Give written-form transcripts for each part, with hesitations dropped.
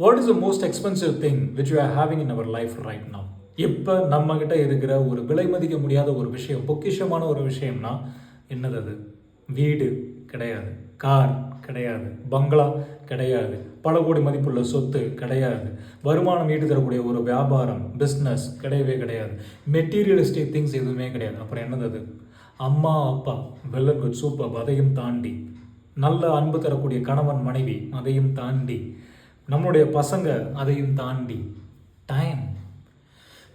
What is the most expensive thing which you are having in our life right now? இப்போ நம்மக்கிட்ட இருக்கிற ஒரு விலை மதிக்க முடியாத ஒரு விஷயம், பொக்கிஷமான ஒரு விஷயம்னா என்னது அது? வீடு கிடையாது, கார் கிடையாது, பங்களா கிடையாது, பல கோடி மதிப்புள்ள சொத்து கிடையாது, வருமானம் ஈட்டு தரக்கூடிய ஒரு வியாபாரம் பிஸ்னஸ் கிடையவே கிடையாது, மெட்டீரியலிஸ்டிக் திங்ஸ் எதுவுமே கிடையாது. அப்புறம் என்னது அது? அம்மா அப்பா வெல் அண்ட் குட் சூப்பர், அதையும் தாண்டி நல்ல அன்பு தரக்கூடிய கணவன் மனைவி, அதையும் தாண்டி நம்மளுடைய பசங்க, அதையும் தாண்டி time.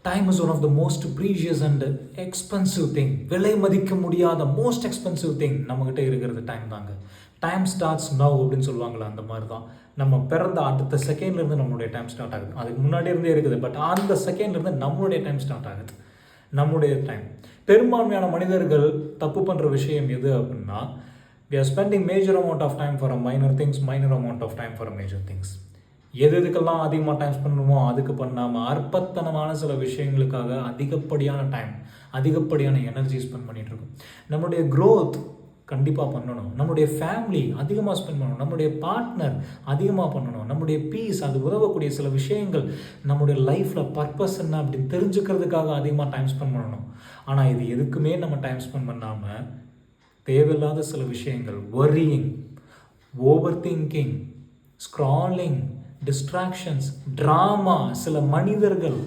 Time is one of the most precious and expensive thing. விலை மதிக்க முடியாத மோஸ்ட் எக்ஸ்பென்சிவ் திங் நம்மகிட்ட இருக்கிறது டைம் தாங்க. டைம் ஸ்டார்ட்ஸ் நவ் அப்படின்னு சொல்லுவாங்களே, அந்த மாதிரி தான். நம்ம பிறந்த அடுத்த செகண்ட்லேருந்து நம்மளுடைய டைம் ஸ்டார்ட் ஆகுது. அதுக்கு முன்னாடி இருந்தே இருக்குது, பட் அந்த செகண்ட்லேருந்து நம்மளுடைய டைம் ஸ்டார்ட் ஆகுது. நம்மளுடைய டைம். பெரும்பான்மையான மனிதர்கள் தப்பு பண்ணுற விஷயம் எது அப்படின்னா, we are spending major amount of time for a minor things, minor amount of time for a major things. எதுக்கெல்லாம் அதிகமாக டைம் பண்ணணுமோ அதுக்கு பண்ணாமல் அற்பத்தனமான சில விஷயங்களுக்காக அதிகப்படியான டைம், அதிகப்படியான எனர்ஜி ஸ்பெண்ட் பண்ணிகிட்ருக்கோம். நம்மளுடைய க்ரோத் கண்டிப்பாக பண்ணணும், நம்மளுடைய ஃபேமிலி அதிகமாக ஸ்பெண்ட் பண்ணணும், நம்மளுடைய பார்ட்னர் அதிகமாக பண்ணணும், நம்மளுடைய பீஸ், அது உதவக்கூடிய சில விஷயங்கள், நம்மளுடைய லைஃப்பில் பர்பஸ் என்ன அப்படின்னு தெரிஞ்சுக்கிறதுக்காக அதிகமாக டைம் ஸ்பெண்ட் பண்ணணும். ஆனால் இது எதுக்குமே நம்ம டைம் ஸ்பெண்ட் பண்ணாமல் தேவையில்லாத சில விஷயங்கள், worrying, over thinking, scrolling, distractions, drama, சில மனிதர்கள்,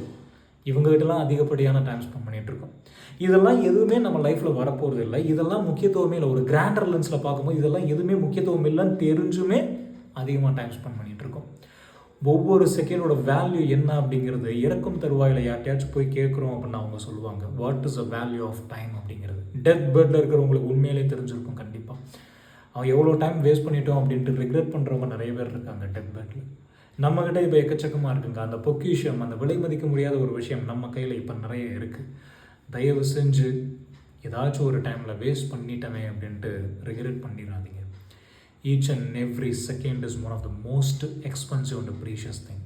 இவங்ககிட்டலாம் அதிகப்படியான டைம் ஸ்பெண்ட் பண்ணிகிட்ருக்கோம். இதெல்லாம் எதுவுமே நம்ம லைஃப்பில் வரப்போகிறது இல்லை. இதெல்லாம் முக்கியத்துவமே இல்லை. ஒரு கிராண்டர் லென்ஸில் பார்க்கும்போது இதெல்லாம் எதுவுமே முக்கியத்துவம் இல்லைன்னு தெரிஞ்சுமே அதிகமாக டைம் ஸ்பெண்ட் பண்ணிகிட்ருக்கோம். ஒவ்வொரு செகண்டோட வேல்யூ என்ன அப்படிங்கிறது இறக்கும் தருவாயில் யார்ட்டையாச்சும் போய் கேட்குறோம் அப்படின்னு அவங்க சொல்லுவாங்க, what is the value of time அப்படிங்கிறது. டெத் பெட்டில் இருக்கிறவங்களுக்கு உண்மையிலே தெரிஞ்சிருக்கும் கண்டிப்பாக. அவன் எவ்வளோ டைம் வேஸ்ட் பண்ணிட்டோம் அப்படின்ட்டு ரிக்ரெட் பண்ணுறவங்க நிறைய பேர் இருக்காங்க டெத் பெட்டில். நம்மக்கிட்ட இப்போ எக்கச்சக்கமாக இருக்குங்க. அந்த பொக்கிஷம், அந்த விலை மதிக்க முடியாத ஒரு விஷயம் நம்ம கையில் இப்போ நிறைய இருக்குது. தயவு செஞ்சு ஏதாச்சும் ஒரு டைமில் வேஸ்ட் பண்ணிட்டமே அப்படின்ட்டு ரிக்ரெட் பண்ணிடாதீங்க. Each and every second is one of the most expensive and precious thing.